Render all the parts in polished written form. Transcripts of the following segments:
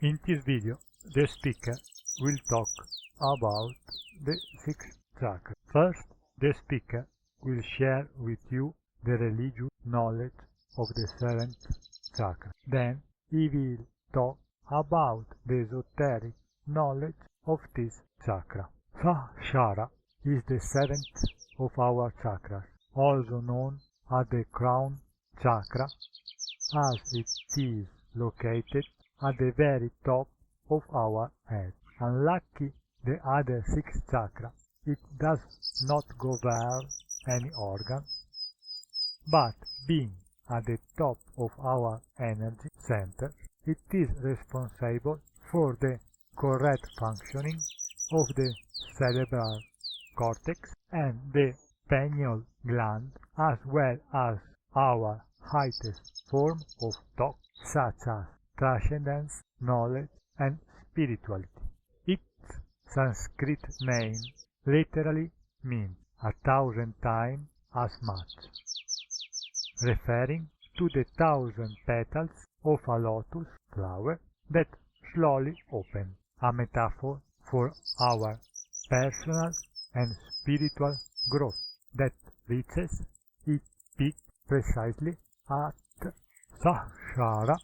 In this video, the speaker will talk about the 6 chakras. First, the speaker will share with you the religious knowledge of the 7th chakra. Then, he will talk about the esoteric knowledge of this chakra. Sahasrara is the 7th of our chakras, also known as the crown chakra, as it is located at the very top of our head. Unlike the other 6 chakras, it does not govern any organ, but being at the top of our energy center, it is responsible for the correct functioning of the cerebral cortex and the pineal gland, as well as our highest form of thought, such as transcendence, knowledge, and spirituality. Its Sanskrit name literally means 1,000 times as much, referring to the 1,000 petals of a lotus flower that slowly open, a metaphor for our personal and spiritual growth that reaches its peak precisely at Sahasrara.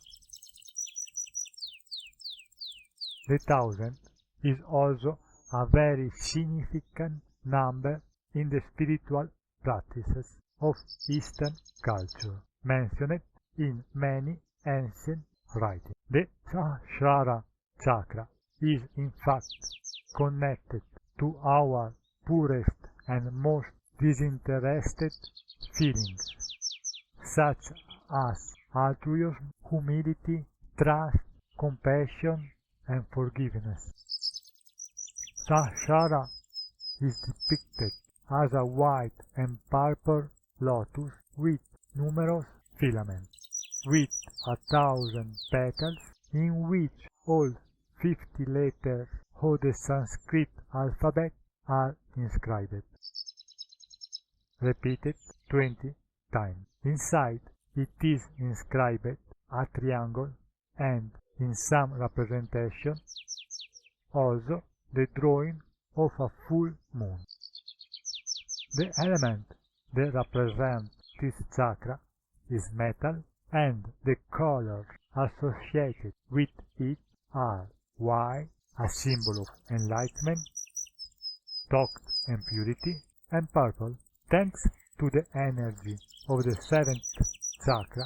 The 1,000 is also a very significant number in the spiritual practices of Eastern culture, mentioned in many ancient writings. The Sahasrara chakra is in fact connected to our purest and most disinterested feelings, such as altruism, humility, trust, compassion, and forgiveness. Sahasrara is depicted as a white and purple lotus with numerous filaments, with 1,000 petals in which all 50 letters of the Sanskrit alphabet are inscribed, repeated 20 times. Inside it is inscribed a triangle and, in some representation, also the drawing of a full moon. The element that represents this chakra is metal, and the colors associated with it are white, a symbol of enlightenment, thought and purity, and purple. Thanks to the energy of the 7th chakra,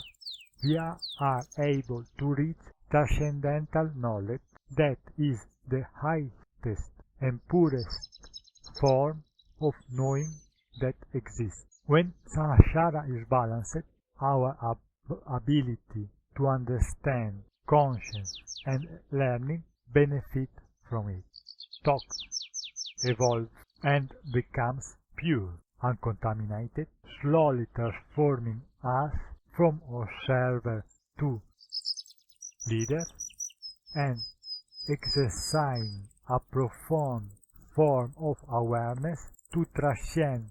we are able to reach transcendental knowledge that is the highest and purest form of knowing that exists. When Sahasrara is balanced, our ability to understand, conscience, and learning benefit from it. Thought evolves and becomes pure, uncontaminated, slowly transforming us from observer to leader, and exercising a profound form of awareness to transcend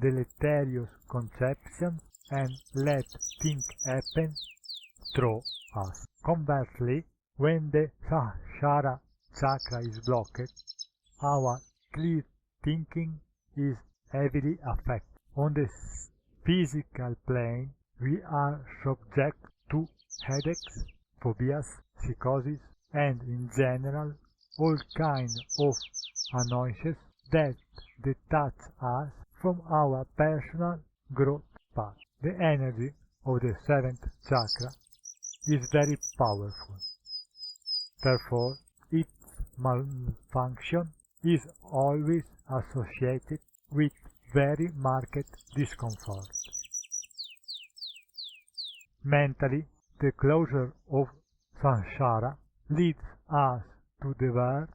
deleterious conceptions and let things happen through us. Conversely, when the Sahasrara chakra is blocked, our clear thinking is heavily affected. On the physical plane, we are subject to headaches, phobias, psychosis, and in general all kinds of annoyances that detach us from our personal growth path. The energy of the 7th chakra is very powerful. Therefore, its malfunction is always associated with very marked discomfort. Mentally, the closure of Sahasrara leads us to divert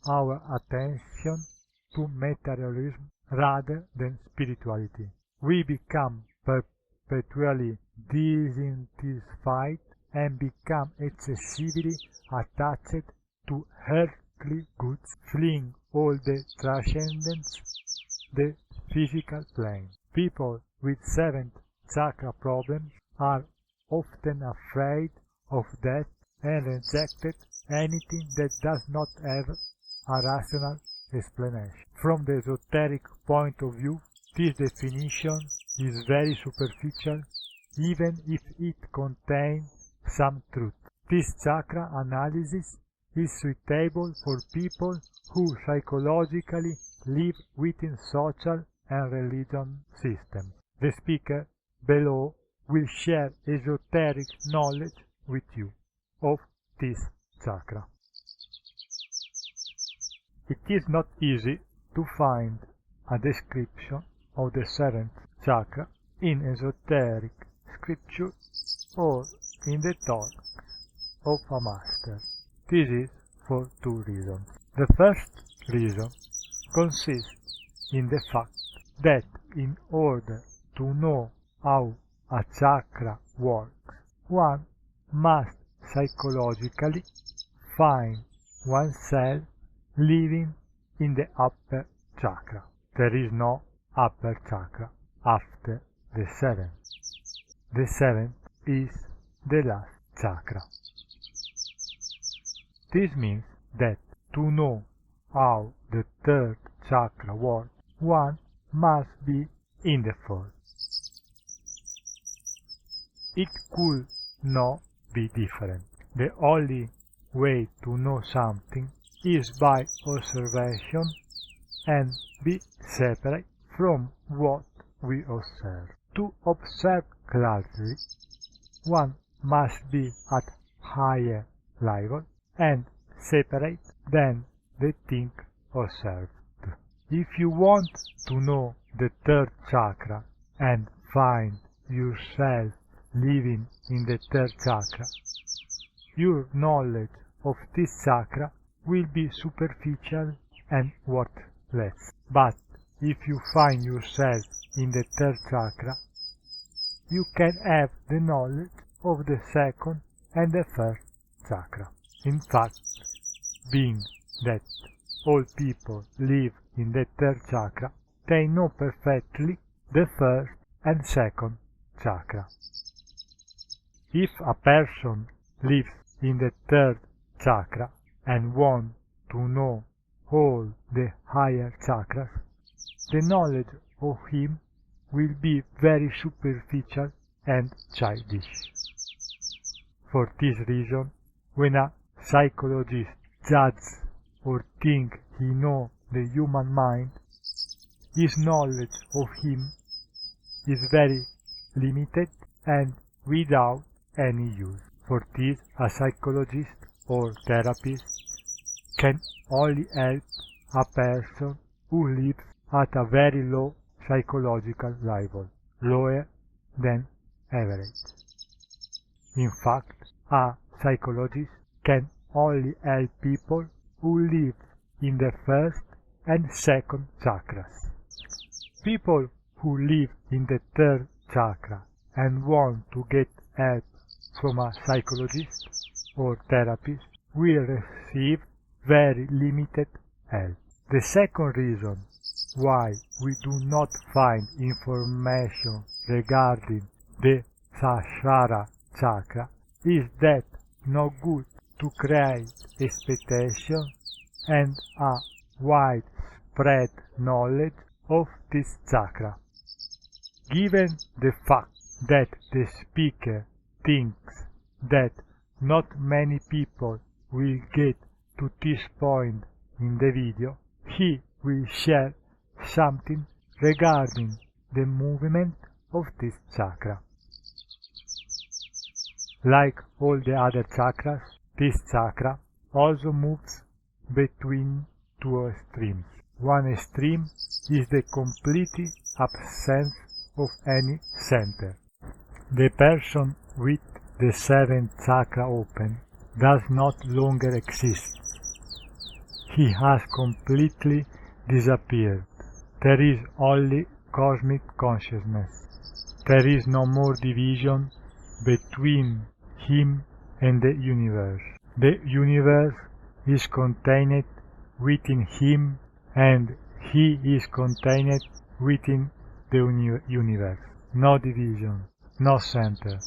our attention to materialism rather than spirituality. We become perpetually dissatisfied and become excessively attached to earthly goods, fleeing all the transcendence, the physical plane. People with 7th chakra problems are often afraid of death and rejected anything that does not have a rational explanation. From the esoteric point of view, this definition is very superficial, even if it contains some truth. This chakra analysis is suitable for people who psychologically live within social and religion systems. The speaker below will share esoteric knowledge with you of this chakra. It is not easy to find a description of the seventh chakra in esoteric scripture or in the talks of a master. This is for two reasons. The first reason consists in the fact that in order to know how a chakra works, one must psychologically find oneself living in the upper chakra. There is no upper chakra after the seventh. The seventh is the last chakra. This means that to know how the third chakra works, one must be in the fourth. It could not be different. The only way to know something is by observation and be separate from what we observe. To observe clearly, one must be at higher level and separate than the thing observed. If you want to know the third chakra and find yourself living in the third chakra, your knowledge of this chakra will be superficial and worthless. But if you find yourself in the third chakra, you can have the knowledge of the second and the first chakra. In fact, being that all people live in the third chakra, they know perfectly the first and second chakra. If a person lives in the third chakra and wants to know all the higher chakras, the knowledge of him will be very superficial and childish. For this reason, when a psychologist judges or thinks he knows the human mind, his knowledge of him is very limited and without any use. For this, a psychologist or therapist can only help a person who lives at a very low psychological level, lower than average. In fact, a psychologist can only help people who live in the first and second chakras. People who live in the third chakra and want to get help from a psychologist or therapist will receive very limited help. The second reason why we do not find information regarding the Sahasrara chakra is that no good to create expectation and a widespread knowledge of this chakra. Given the fact that the speaker thinks that not many people will get to this point in the video, he will share something regarding the movement of this chakra. Like all the other chakras, this chakra also moves between two extremes. One extreme is the complete absence of any center. The person with the seventh chakra open does not longer exist. He has completely disappeared. There is only cosmic consciousness. There is no more division between him and the universe. The universe is contained within him and he is contained within the universe. No division, no center.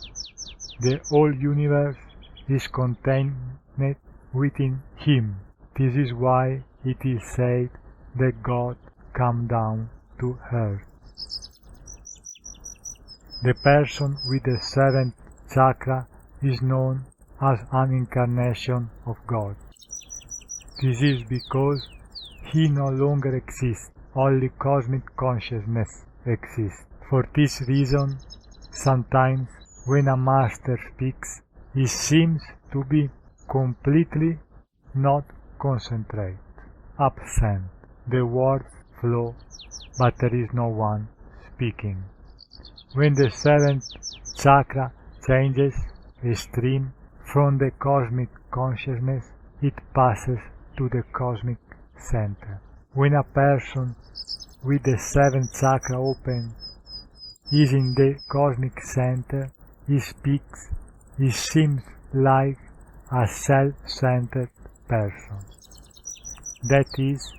The whole universe is contained within him. This is why it is said that God came down to earth. The person with the seventh chakra is known as an incarnation of God. This is because he no longer exists, only cosmic consciousness exists. For this reason, sometimes when a master speaks, he seems to be completely not concentrated, absent. The words flow, but there is no one speaking. When the seventh chakra changes a stream from the cosmic consciousness, it passes to the cosmic center. When a person with the seventh chakra open is in the cosmic center, he speaks, he seems like a self-centered person. That is,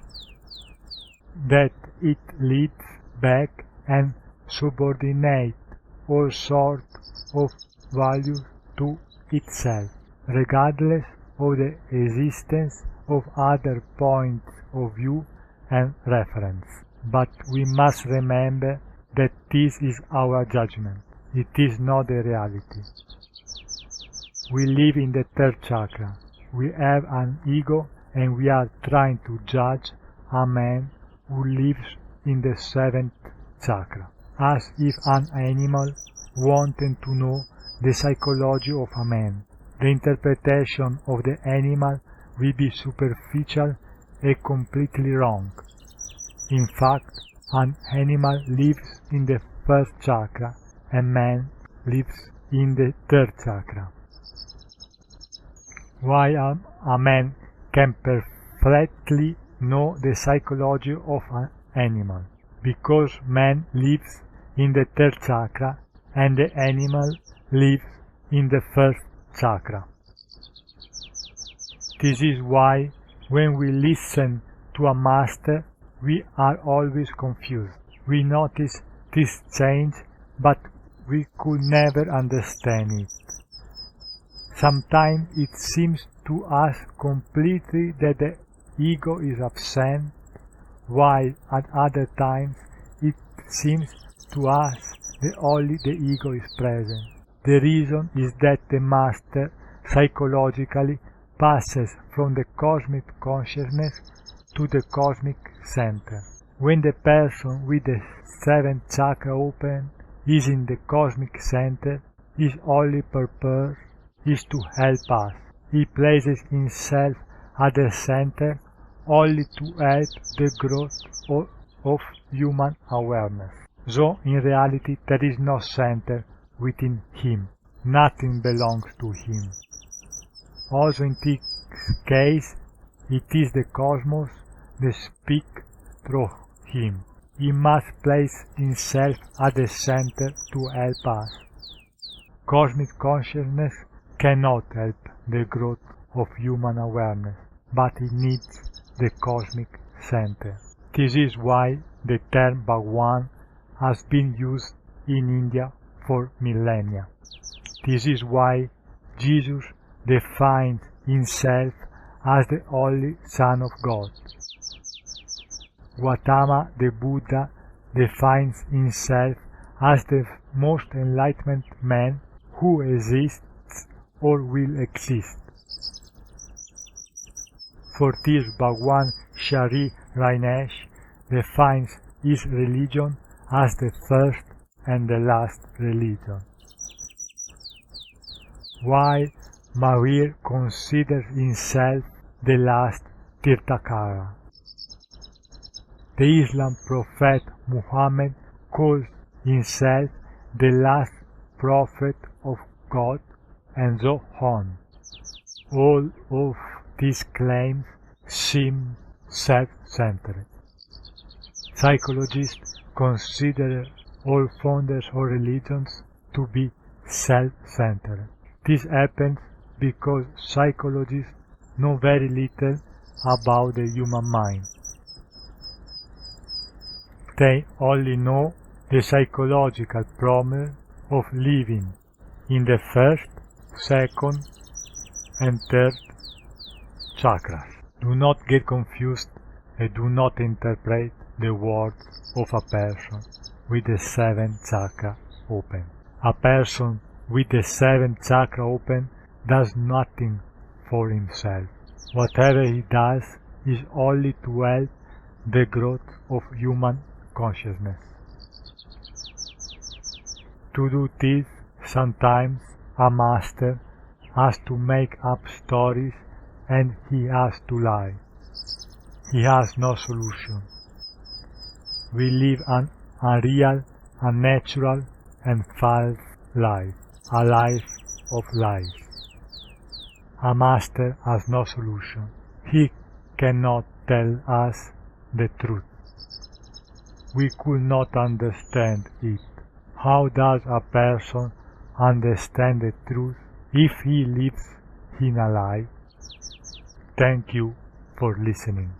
that it leads back and subordinates all sorts of values to itself, regardless of the existence of other points of view and reference. But we must remember that this is our judgment. It is not the reality. We live in the third chakra. We have an ego and we are trying to judge a man who lives in the seventh chakra, as if an animal wanted to know the psychology of a man. The interpretation of the animal will be superficial and completely wrong. In fact, an animal lives in the first chakra and man lives in the third chakra. Why a man can perfectly know the psychology of an animal? Because man lives in the third chakra and the animal lives in the first chakra. This is why when we listen to a master, we are always confused. We notice this change, but we could never understand it. Sometimes it seems to us completely that the ego is absent, while at other times it seems to us that only the ego is present. The reason is that the master psychologically passes from the cosmic consciousness to the cosmic center. When the person with the seventh chakra open is in the cosmic center, his only purpose is to help us. He places himself at the center only to help the growth of human awareness. So in reality there is no center within him. Nothing belongs to him. Also in this case, it is the cosmos that speaks through him. He must place himself at the center to help us. Cosmic consciousness cannot help the growth of human awareness, but it needs the cosmic center. This is why the term Bhagwan has been used in India for millennia. This is why Jesus defines himself as the only Son of God. Gautama the Buddha defines himself as the most enlightened man who exists or will exist. For this, Bhagwan Shri Rainesh defines his religion as the first and the last religion, while Mahavir considers himself the last Tirthakara. The Islam prophet Muhammad calls himself the last prophet of God, and so on. All of these claims seem self-centered. Psychologists consider all founders of religions to be self-centered. This happens because psychologists know very little about the human mind. They only know the psychological problem of living in the first, second, and third chakras. Do not get confused and do not interpret the words of a person with the 7th chakra open. A person with the 7th chakra open does nothing for himself. Whatever he does is only to help the growth of human consciousness. To do this, sometimes a master has to make up stories and he has to lie. He has no solution. We live an unreal, unnatural and false life, a life of lies. A master has no solution. He cannot tell us the truth. We could not understand it. How does a person understand the truth if he lives in a lie? Thank you for listening.